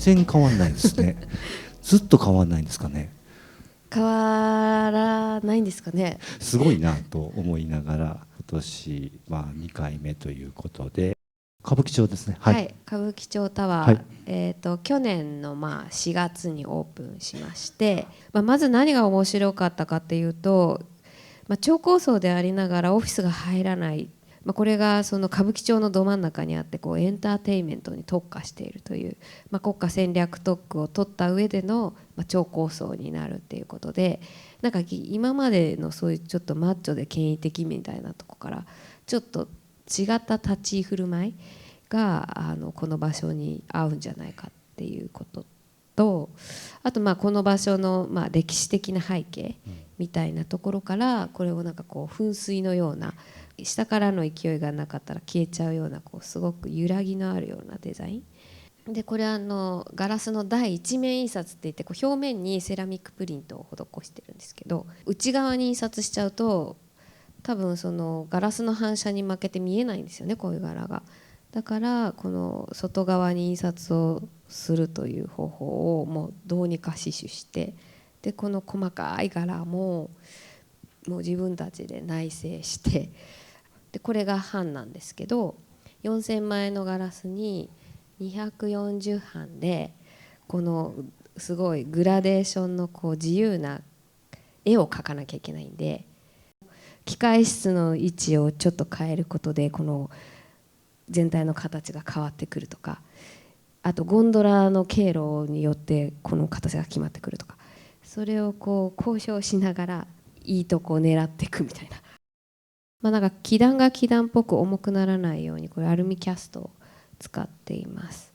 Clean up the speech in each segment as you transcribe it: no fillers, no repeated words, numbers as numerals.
然変わんないですね。ずっと変わんないんですかね。変わらないんですかね。すごいなと思いながら、今年は2回目ということで、歌舞伎町ですね。はい、はい、歌舞伎町タワー、はい、去年の4月にオープンしまして、まず何が面白かったかっていうと、超高層でありながらオフィスが入らない、これがその歌舞伎町のど真ん中にあって、エンターテインメントに特化しているという、国家戦略特区を取った上での、超高層になるっていうことで、なんか今までのそういうちょっとマッチョで権威的みたいなとこからちょっと違った立ち振る舞いがこの場所に合うんじゃないかっていうことと、あとこの場所の歴史的な背景みたいなところから、これをなんか噴水のような、下からの勢いがなかったら消えちゃうようなすごく揺らぎのあるようなデザインで、これはガラスの第一面印刷っていって、表面にセラミックプリントを施してるんですけど、内側に印刷しちゃうと多分そのガラスの反射に負けて見えないんですよね、こういう柄が。だからこの外側に印刷をするという方法をもうどうにか死守して、でこの細かい柄も自分たちで内製して、でこれが版なんですけど、4000枚のガラスに240版で、このすごいグラデーションの自由な絵を描かなきゃいけないんで、機械室の位置をちょっと変えることでこの全体の形が変わってくるとか、あとゴンドラの経路によってこの形が決まってくるとか、それを交渉しながらいいとこを狙っていくみたいな、なんか基壇が基壇っぽく重くならないように、これアルミキャストを使っています。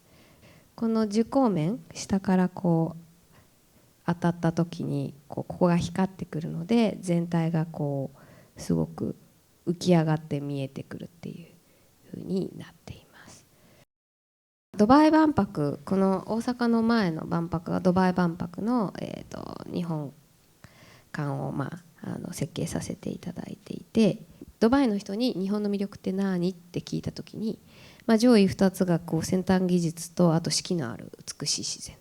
この受光面、下から当たった時にここが光ってくるので、全体がすごく浮き上がって見えてくるっていう風になっています。ドバイ万博、この大阪の前の万博がドバイ万博の、日本館を、設計させていただいていて、ドバイの人に日本の魅力って何って聞いた時に、上位2つが先端技術と、あと四季のある美しい自然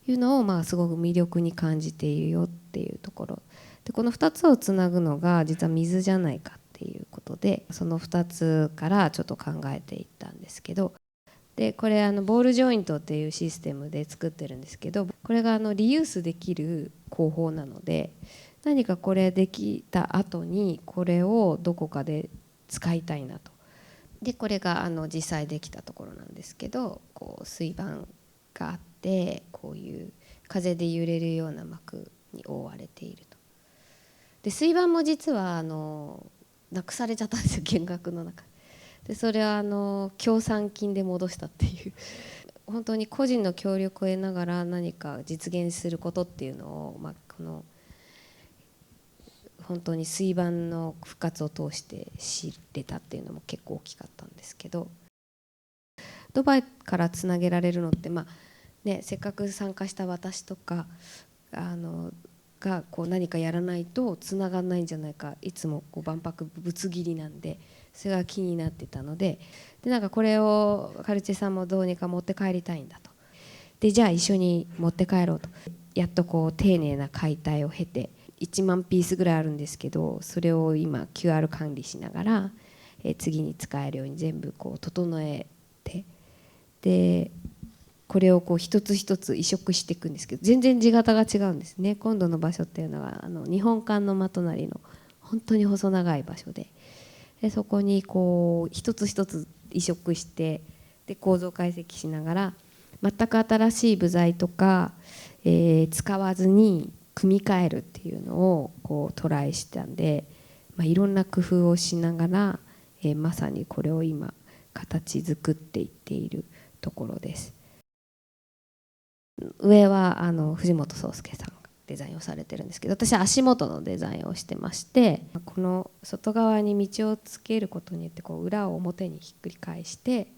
というのをすごく魅力に感じているよっていうところで、この2つをつなぐのが実は水じゃないかっていうことで、その2つからちょっと考えていったんですけど、でこれボールジョイントっていうシステムで作ってるんですけど、これがリユースできる工法なので、何かこれできた後にこれをどこかで使いたいなと。でこれが実際できたところなんですけど、水板があって、こういう風で揺れるような膜に覆われていると。で水板も実はなくされちゃったんですよ、見学の中で。それは協賛金で戻したっていう本当に個人の協力を得ながら何か実現することっていうのを、この本当に水板の復活を通して知れたっていうのも結構大きかったんですけど、ドバイからつなげられるのって、せっかく参加した私とかが何かやらないとつながらないんじゃないか、いつも万博ぶつ切りなんで、それが気になってたので、なんかこれをカルチェさんもどうにか持って帰りたいんだと。でじゃあ一緒に持って帰ろうと。やっと丁寧な解体を経て1万ピースぐらいあるんですけど、それを今 QR 管理しながら、次に使えるように全部整えて、でこれを一つ一つ移植していくんですけど、全然地形が違うんですね。今度の場所っていうのは日本館の真隣の本当に細長い場所で、そこに一つ一つ移植して、で構造解析しながら全く新しい部材とか、使わずに組み替えるっていうのをトライしたんで、いろんな工夫をしながら、まさにこれを今形作っていっているところです。上は藤本壮介さんがデザインをされてるんですけど、私は足元のデザインをしてまして、この外側に道をつけることによって裏を表にひっくり返して、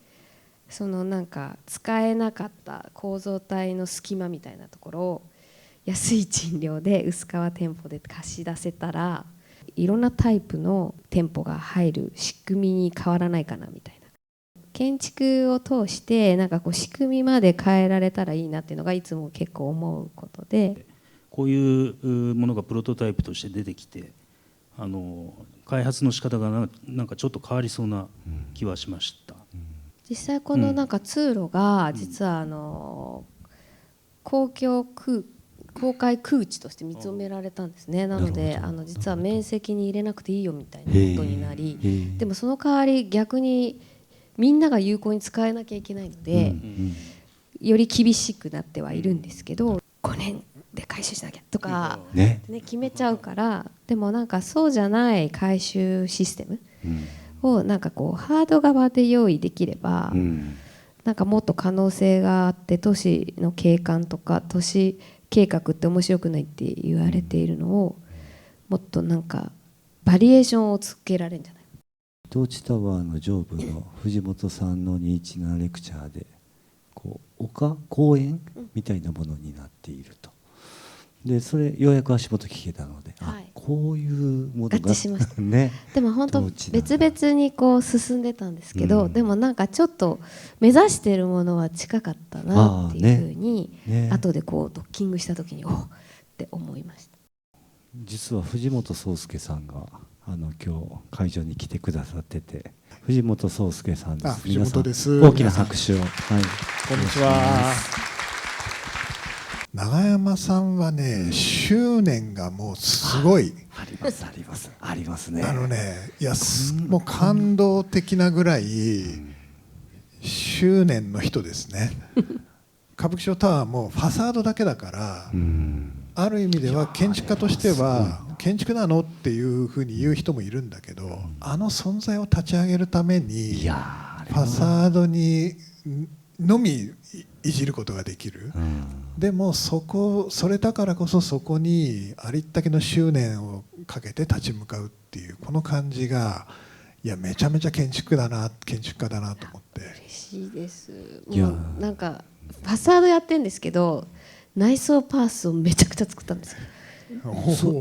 そのなんか使えなかった構造体の隙間みたいなところを安い賃料で薄皮店舗で貸し出せたら、いろんなタイプの店舗が入る仕組みに変わらないかなみたいな。建築を通してなんかこう仕組みまで変えられたらいいなっていうのがいつも結構思うことで、こういうものがプロトタイプとして出てきて開発の仕方がなんかちょっと変わりそうな気はしました。実際このなんか通路が実は公開空地として認められたんですね。なので実は面積に入れなくていいよみたいなことになり、でもその代わり逆にみんなが有効に使えなきゃいけないので、より厳しくなってはいるんですけど、5年で回収しなきゃとか、ね、決めちゃうから、でもなんかそうじゃない回収システムをなんかこうハード側で用意できれば、なんかもっと可能性があって、都市の景観とか都市計画って面白くないって言われているのをもっとなんかバリエーションをつけられるんじゃないか。トーチタワーの上部の藤本さんの217レクチャーでこう公園みたいなものになっていると。でそれようやく足元聞けたので、はい、こういうものが合致しましたね。でも本当別々にこう進んでたんですけど、でもなんかちょっと目指しているものは近かったなっていうふうに、後でこうドッキングした時におっって思いました。実は藤本壮介さんが今日会場に来てくださってて、藤本壮介さんです。藤本です。大きな拍手を。はい。こんにちは。永山さんはね、執念がもうすごい。ありますありますありますね。いやもう感動的なぐらい執念の人ですね。歌舞伎町タワーもファサードだけだから、ある意味では建築家としては建築なのっていうふうに言う人もいるんだけど、存在を立ち上げるためにファサードにのみいじることができる。でもそれだからこそそこにありったけの執念をかけて立ち向かうっていうこの感じが、いやめちゃめちゃ建築家だなと思って。嬉しいです。もうなんかファサードやってるんですけど、内装パースをめちゃくちゃ作ったんですよ。そ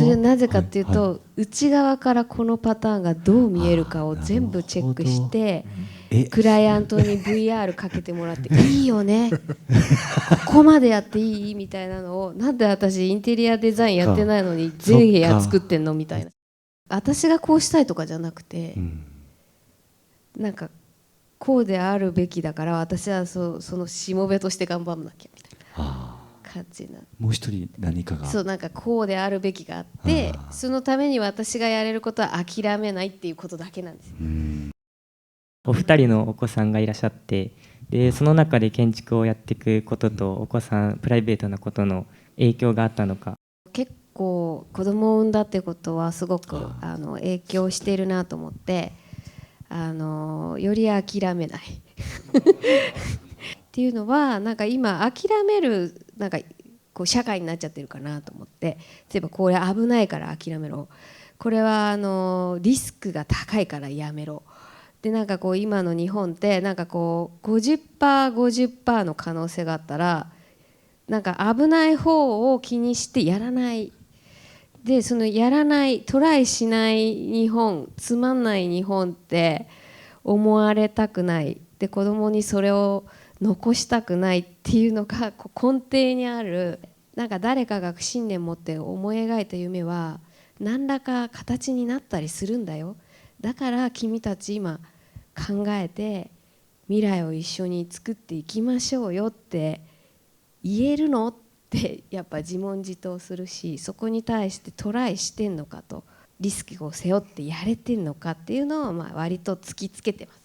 れなぜかっていうと、内側からこのパターンがどう見えるかを全部チェックして、クライアントに VR かけてもらっていいよねここまでやっていいみたいなのを、なんで私インテリアデザインやってないのに全部屋作ってんのみたいな。私がこうしたいとかじゃなくて、なんかこうであるべきだから私はそのしもべとして頑張んなきゃみたいな感じな。もう一人何かがそう、なんかこうであるべきがあって、そのために私がやれることは諦めないっていうことだけなんですよ。お二人のお子さんがいらっしゃって、でその中で建築をやっていくこととお子さんプライベートなことの影響があったのか。結構子供を産んだってことはすごく影響しているなと思って、より諦めないっていうのは、なんか今諦めるなんかこう社会になっちゃってるかなと思って、例えばこれ危ないから諦めろ、これはリスクが高いからやめろで、なんかこう今の日本ってなんかこう 50%50% の可能性があったら、なんか危ない方を気にしてやらないで、そのやらないトライしない日本、つまんない日本って思われたくないで、子供にそれを残したくないっていうのが根底にある。なんか誰かが信念持って思い描いた夢は何らか形になったりするんだよ。だから君たち今考えて未来を一緒に作っていきましょうよって言えるのってやっぱ自問自答するし、そこに対してトライしてんのかと、リスクを背負ってやれてんのかっていうのを割と突きつけてます。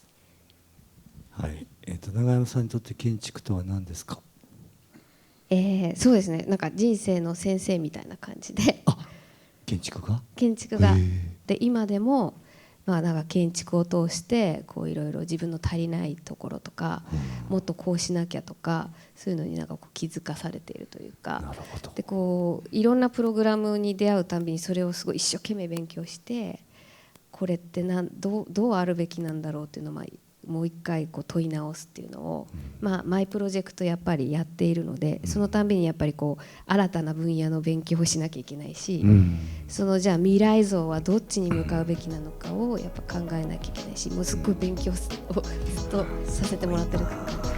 はい。永山さんにとって建築とは何ですか？そうですね。なんか人生の先生みたいな感じで。建築がで今でもなんか建築を通していろいろ自分の足りないところとか、もっとこうしなきゃとか、そういうのになんか気づかされているというか、でいろんなプログラムに出会うたびにそれをすごい一生懸命勉強して、これってどうあるべきなんだろうっていうのをもう一回問い直すっていうのを、マイプロジェクトやっぱりやっているので、そのたんびにやっぱり新たな分野の勉強をしなきゃいけないし、じゃあ未来像はどっちに向かうべきなのかをやっぱ考えなきゃいけないし、もうすっごい勉強をとさせてもらってる感じ。